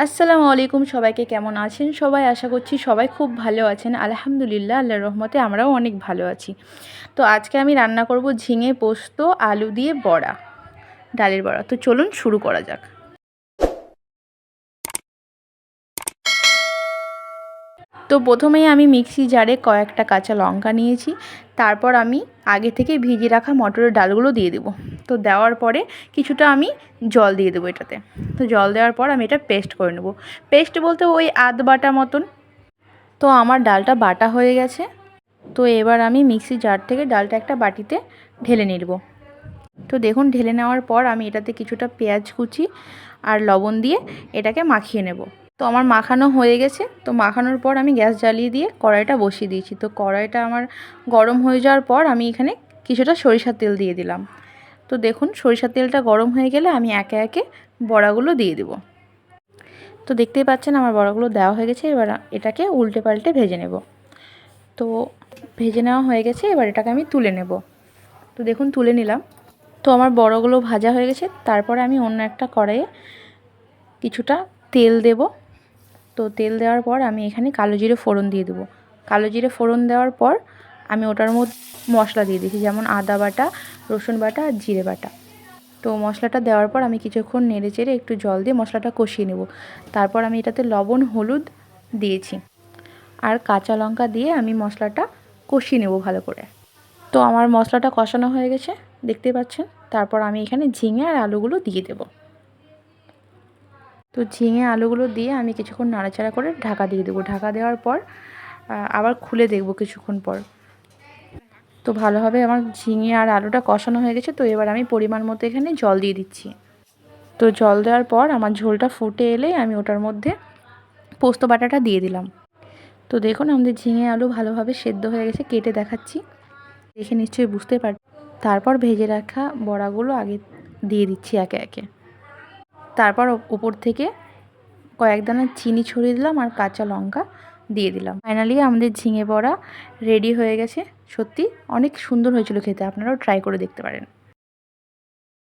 আসসালামু আলাইকুম, সবাইকে কেমন আছেন সবাই? আশা করছি সবাই খুব ভালো আছেন। আলহামদুলিল্লাহ, আল্লাহর রহমতে আমরাও অনেক ভালো আছি। তো আজকে আমি রান্না করব ঝিঙে পোস্ত আলু দিয়ে বড়া, ডালের বড়া। তো চলুন শুরু করা যাক। তো প্রথমেই আমি মিক্সি জারে কয়েকটা কাঁচা লঙ্কা নিয়েছি। তারপর আমি আগে থেকে ভিজিয়ে রাখা মটরের ডালগুলো দিয়ে দেবো। তো দেওয়ার পরে কিছুটা আমি জল দিয়ে দেবো এটাতে। তো জল দেওয়ার পর আমি এটা পেস্ট করে নেব। পেস্ট বলতে ওই আধ বাটা মতন। তো আমার ডালটা বাটা হয়ে গেছে। তো এবার আমি মিক্সি জার থেকে ডালটা একটা বাটিতে ঢেলে নেব। তো দেখুন, ঢেলে নেওয়ার পর আমি এটাতে কিছুটা পেঁয়াজ কুচি আর লবণ দিয়ে এটাকে মাখিয়ে নেব। তো আমার মাখানো হয়ে গেছে। তো মাখানোর পর আমি গ্যাস জ্বালিয়ে দিয়ে কড়াইটা বসিয়ে দিয়েছি। তো কড়াইটা আমার গরম হয়ে যাওয়ার পর আমি এখানে কিছুটা সরিষার তেল দিয়ে দিলাম। তো দেখুন, সরিষার তেলটা গরম হয়ে গেলে আমি একে একে বড়াগুলো দিয়ে দেব। তো দেখতেই পাচ্ছেন আমার বড়াগুলো দেওয়া হয়ে গেছে। এবার এটাকে উল্টে পাল্টে ভেজে নেব। তো ভেজে নেওয়া হয়ে গেছে, এবার এটাকে আমি তুলে নেব। তো দেখুন, তুলে নিলাম। তো আমার বড়গুলো ভাজা হয়ে গেছে। তারপরে আমি অন্য একটা কড়াইয়ে কিছুটা তেল দেব। তো তেল দেওয়ার পর আমি এখানে কালো জিরে ফোড়ন দিয়ে দেবো। কালো জিরে ফোড়ন দেওয়ার পর আমি ওটার মধ্যে মশলা দিয়ে দিয়েছি, যেমন আদা বাটা, রসুন বাটা আর জিরে বাটা। তো মশলাটা দেওয়ার পর আমি কিছুক্ষণ নেড়ে চেড়ে একটু জল দিয়ে মশলাটা কষিয়ে নেব। তারপর আমি এটাতে লবণ হলুদ দিয়েছি আর কাঁচা লঙ্কা দিয়ে আমি মশলাটা কষিয়ে নেব ভালো করে। তো আমার মশলাটা কষানো হয়ে গেছে, দেখতে পাচ্ছেন। তারপর আমি এখানে ঝিঙে আর আলুগুলো দিয়ে দেব। তো ঝিঙে আলুগুলো দিয়ে আমি কিছুক্ষণ নাড়াচাড়া করে ঢাকা দিয়ে দেবো। ঢাকা দেওয়ার পর আবার খুলে দেখব কিছুক্ষণ পর। তো ভালোভাবে আমার ঝিঙে আর আলুটা কষানো হয়ে গেছে। তো এবার আমি পরিমাণ মতো এখানে জল দিয়ে দিচ্ছি। তো জল দেওয়ার পর আমার ঝোলটা ফুটে এলে আমি ওটার মধ্যে পোস্ত বাটাটা দিয়ে দিলাম। তো দেখুন, আমাদের ঝিঙে আলু ভালোভাবে সেদ্ধ হয়ে গেছে। কেটে দেখাচ্ছি, দেখে নিশ্চয়ই বুঝতে পার। তারপর ভেজে রাখা বড়াগুলো আগে দিয়ে দিচ্ছি একে একে। তারপর উপর থেকে কয়েক দানা চিনি ছড়িয়ে দিলাম আর কাঁচা লঙ্কা দিয়ে দিলাম। ফাইনালি আমাদের ঝিঙে বড়া রেডি হয়ে গেছে। সত্যি অনেক সুন্দর হয়েছিল খেতে, আপনারাও ট্রাই করে দেখতে পারেন।